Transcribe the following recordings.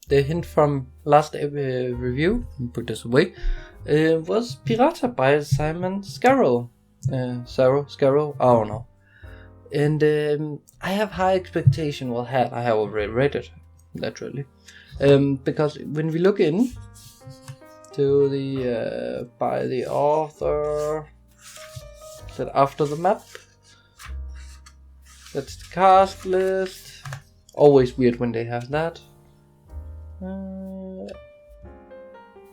the hint from last review, put this away, was Pirata by Simon Scarrow. Scarrow, I don't know. And I have high expectation. Well, I have already read it, naturally. Because when we look in to the by the author, that after the map, that's the cast list. Always weird when they have that.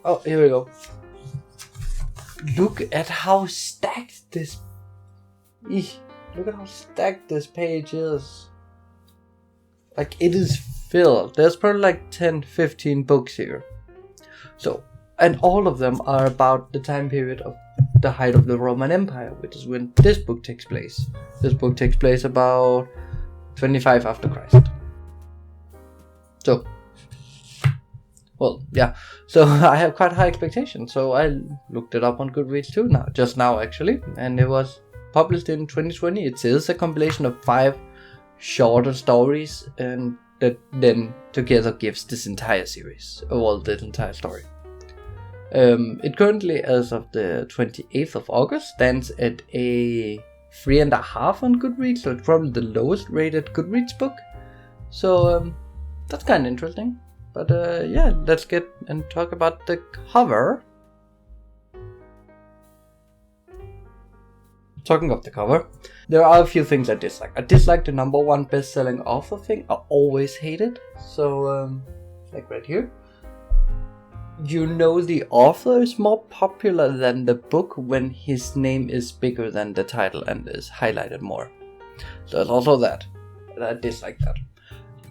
Oh, here we go. Look at how stacked this. Look at how stacked this page is. Like, it is filled. There's probably like 10-15 books here. So, and all of them are about the time period of the height of the Roman Empire, which is when this book takes place. This book takes place about 25 after Christ. So, well, yeah. So I have quite high expectations. So I looked it up on Goodreads too just now actually, and it was published in 2020. It is a compilation of 5 shorter stories, and that then together gives this entire series, this entire story. It currently, as of the 28th of August, stands at a 3.5 on Goodreads, so it's probably the lowest rated Goodreads book. So that's kind of interesting. But yeah, let's get and talk about the cover. Talking of the cover, there are a few things I dislike. I dislike the number 1 best-selling author thing. I always hate it. So, like right here. You know the author is more popular than the book when his name is bigger than the title and is highlighted more. So there's also that. I dislike that.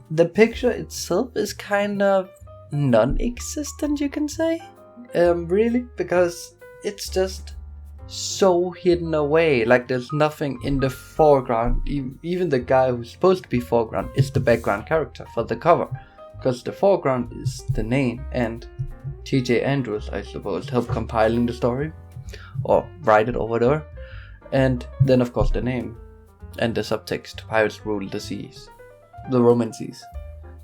The picture itself is kind of non-existent, you can say. Really, because it's just so hidden away. Like, there's nothing in the foreground. Even the guy who's supposed to be foreground is the background character for the cover, because the foreground is the name, and T.J. Andrews, I suppose, helped compiling the story or write it over there. And then of course the name and the subtext: pirates rule the seas, the Roman seas.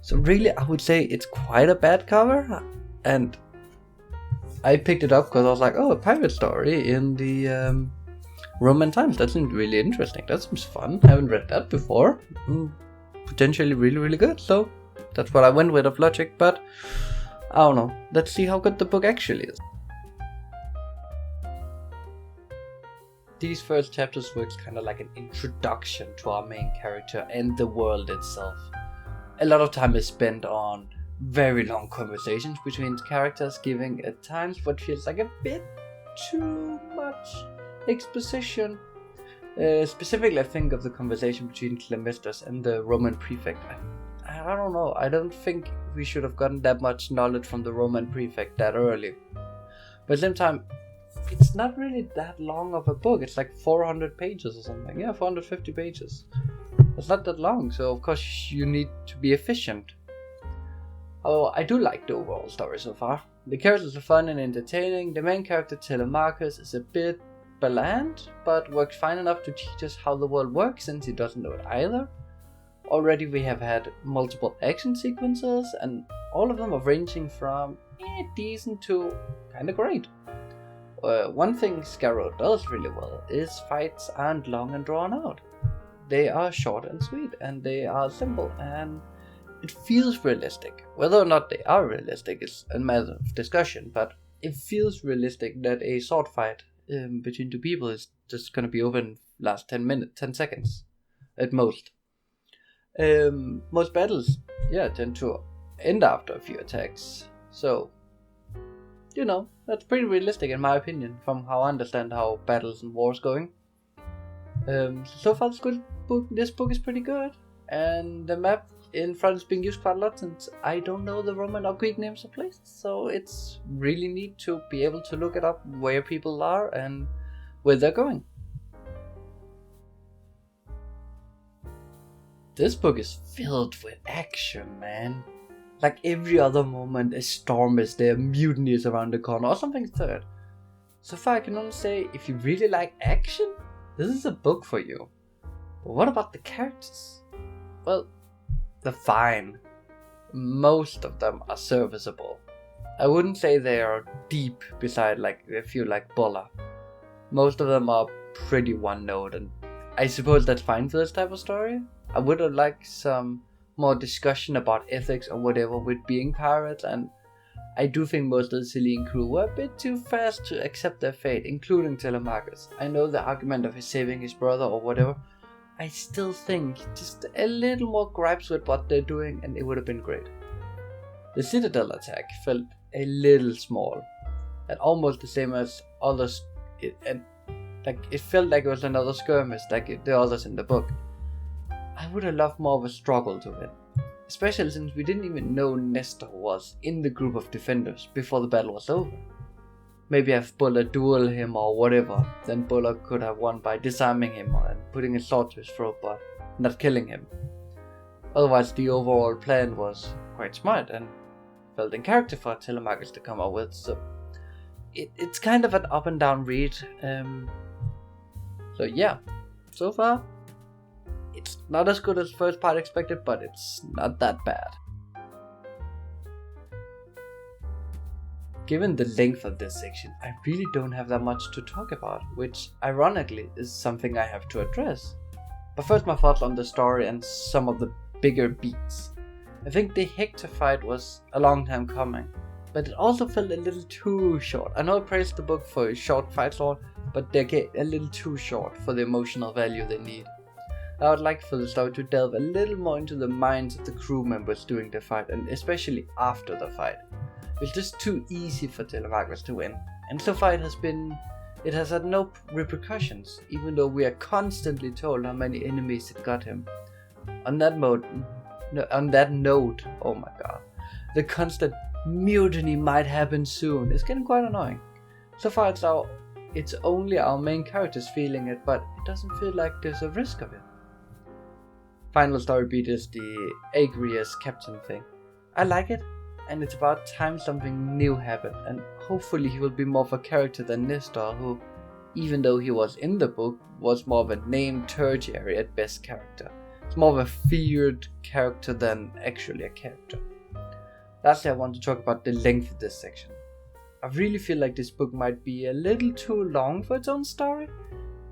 So really, I would say it's quite a bad cover, and I picked it up because I was like, oh, a pirate story in the Roman times. That seems really interesting. That seems fun. I haven't read that before. Potentially really, really good. So that's what I went with of logic, but I don't know. Let's see how good the book actually is. These first chapters works kind of like an introduction to our main character and the world itself. A lot of time is spent on very long conversations between the characters, giving at times what feels like a bit too much exposition. Specifically, I think of the conversation between Clemesters and the Roman prefect. I don't know, I don't think we should have gotten that much knowledge from the Roman prefect that early. But at the same time, it's not really that long of a book. It's like 400 pages or something. Yeah, 450 pages. It's not that long, so of course you need to be efficient. Oh, I do like the overall story so far. The characters are fun and entertaining. The main character, Telemachus, is a bit bland, but works fine enough to teach us how the world works, since he doesn't know it either. Already we have had multiple action sequences, and all of them are ranging from decent to kinda great. One thing Scarrow does really well is fights aren't long and drawn out. They are short and sweet, and they are simple, and it feels realistic. Whether or not they are realistic is a matter of discussion, but it feels realistic that a sword fight between 2 people is just gonna be over in last 10 seconds at most. Most battles, tend to end after a few attacks. So, that's pretty realistic in my opinion, from how I understand how battles and wars going. So far this book is pretty good, and the map in front is being used quite a lot, since I don't know the Roman or Greek names of places, so it's really neat to be able to look it up where people are and where they're going. This book is filled with action, man. Like, every other moment a storm is there, mutiny is around the corner, or something third. So far I can only say, if you really like action, this is a book for you. But what about the characters? Well, they're fine. most of them are serviceable. I wouldn't say they are deep beside like a few like Bulla. Most of them are pretty one note, and I suppose that's fine for this type of story. I would have liked some more discussion about ethics or whatever with being pirates, and I do think most of the Cillian crew were a bit too fast to accept their fate, including Telemachus. I know the argument of his saving his brother or whatever. I still think just a little more gripes with what they're doing and it would have been great. The Citadel attack felt a little small and almost the same as others. It felt like it was another skirmish like the others in the book. I would have loved more of a struggle to win, especially since we didn't even know Nestor was in the group of defenders before the battle was over. Maybe have Bulla duel him or whatever, then Bulla could have won by disarming him and putting a sword to his throat but not killing him. Otherwise the overall plan was quite smart and felt in character for Telemachus to come up with, so it's kind of an up and down read. So yeah, so far it's not as good as first part expected, but it's not that bad. Given the length of this section, I really don't have that much to talk about, which ironically is something I have to address. But first my thoughts on the story and some of the bigger beats. I think the Hector fight was a long time coming, but it also felt a little too short. I know I praised the book for a short fight sword, but they get a little too short for the emotional value they need. I would like for the story to delve a little more into the minds of the crew members during the fight, and especially after the fight. It's just too easy for Telemachus to win, and so far it has had no repercussions, even though we are constantly told how many enemies it got him. On that note, oh my god, the constant mutiny might happen soon is getting quite annoying. So far it's only our main characters feeling it, but it doesn't feel like there's a risk of it. Final story beat is the Agrius captain thing. I like it, and it's about time something new happened, and hopefully he will be more of a character than Nestor, who, even though he was in the book, was more of a named tertiary at best character. It's more of a feared character than actually a character. Lastly, I want to talk about the length of this section. I really feel like this book might be a little too long for its own story.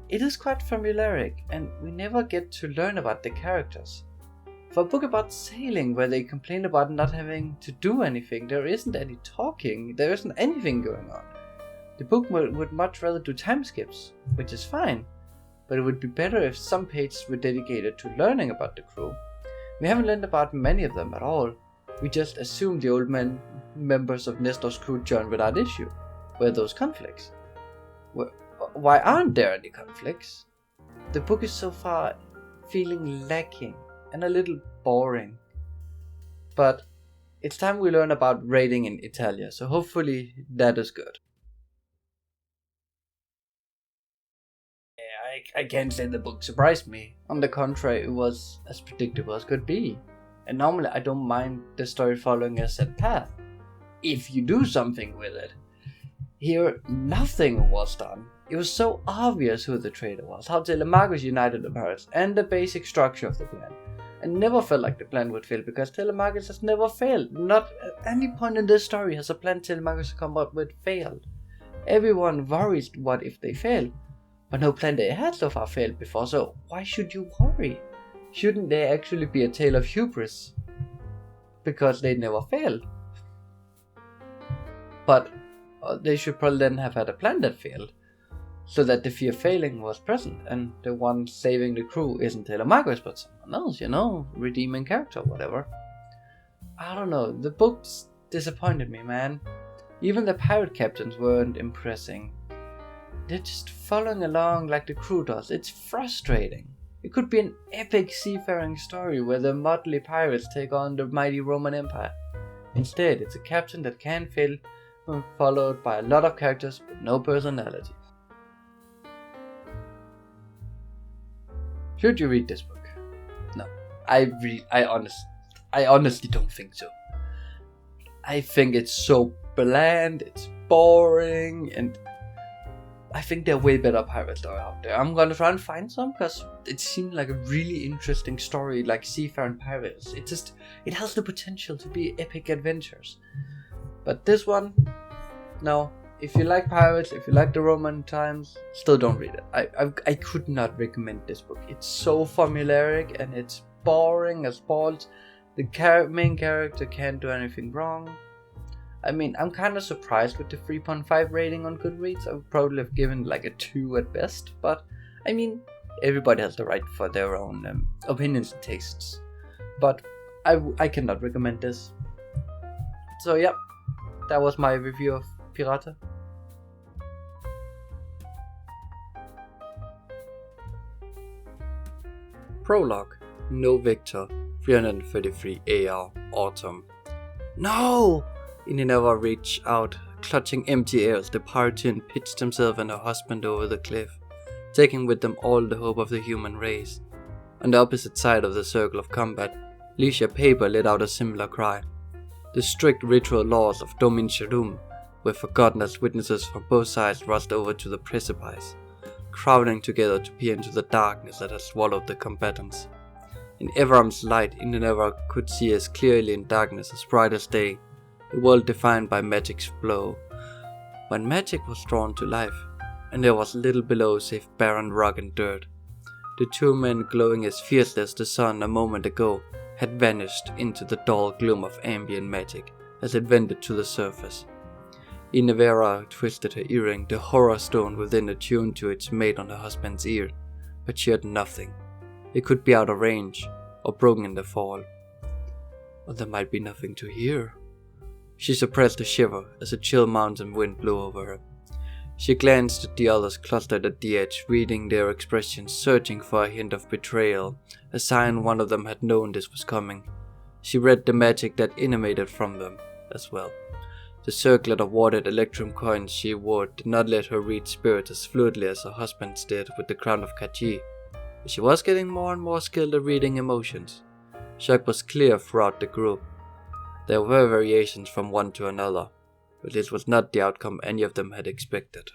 It is quite formulaic, and we never get to learn about the characters. For a book about sailing where they complain about not having to do anything, there isn't any talking, there isn't anything going on. The book would much rather do time skips, which is fine, but it would be better if some pages were dedicated to learning about the crew. We haven't learned about many of them at all. We just assume the old members of Nestor's crew join without issue. Where are those conflicts? Why aren't there any conflicts? The book is so far feeling lacking and a little boring. But it's time we learn about raiding in Italia, so hopefully that is good. I can't say the book surprised me. On the contrary, it was as predictable as could be. And normally I don't mind the story following a set path, if you do something with it. Here, nothing was done. It was so obvious who the traitor was, how Telemachus united the pirates, and the basic structure of the plan. I never felt like the plan would fail, because Telemachus has never failed. Not at any point in this story has a plan Telemachus come up with failed. Everyone worries what if they fail, but no plan they had so far failed before, so why should you worry? Shouldn't there actually be a tale of hubris? Because they never failed. But they should probably then have had a plan that failed, so that the fear of failing was present, and the one saving the crew isn't Telemachus but someone else, redeeming character or whatever. I don't know, the books disappointed me, man. Even the pirate captains weren't impressing. They're just following along like the crew does. It's frustrating. It could be an epic seafaring story where the motley pirates take on the mighty Roman Empire. Instead, it's a captain that can fail, followed by a lot of characters but no personality. Should you read this book? No, I honestly don't think so. I think it's so bland, it's boring, and I think there are way better pirate story out there. I'm gonna try and find some because it seemed like a really interesting story, like seafaring pirates. It has the potential to be epic adventures. But this one, no. If you like pirates, if you like the Roman times, still don't read it. I could not recommend this book. It's so formulaic and it's boring as balls. The main character can't do anything wrong. I mean, I'm kind of surprised with the 3.5 rating on Goodreads. I would probably have given like a 2 at best. But, I mean, everybody has the right for their own opinions and tastes. But I cannot recommend this. So yeah, that was my review of Pirata. Prologue. No Victor. 333 AR. Autumn. No! Inineva reached out, clutching empty airs. The Piratian pitched himself and her husband over the cliff, taking with them all the hope of the human race. On the opposite side of the circle of combat, Licia Paper let out a similar cry. The strict ritual laws of Domin Shadoom were forgotten as witnesses from both sides rushed over to the precipice, crowding together to peer into the darkness that had swallowed the combatants. In Everam's light, Inineva could see as clearly in darkness as bright as day, the world defined by magic's flow. When magic was drawn to life, and there was little below save barren rock and dirt. The two men, glowing as fiercely as the sun a moment ago, had vanished into the dull gloom of ambient magic as it vented to the surface. Inevera twisted her earring, the horror stone within attuned to its mate on her husband's ear, but she heard nothing. It could be out of range, or broken in the fall. Or there might be nothing to hear. She suppressed a shiver as a chill mountain wind blew over her. She glanced at the others clustered at the edge, reading their expressions, searching for a hint of betrayal, a sign one of them had known this was coming. She read the magic that emanated from them as well. The circlet of watered electrum coins she wore did not let her read spirits as fluidly as her husband's did with the crown of Kaji. She was getting more and more skilled at reading emotions. Shock was clear throughout the group. There were variations from one to another, but this was not the outcome any of them had expected.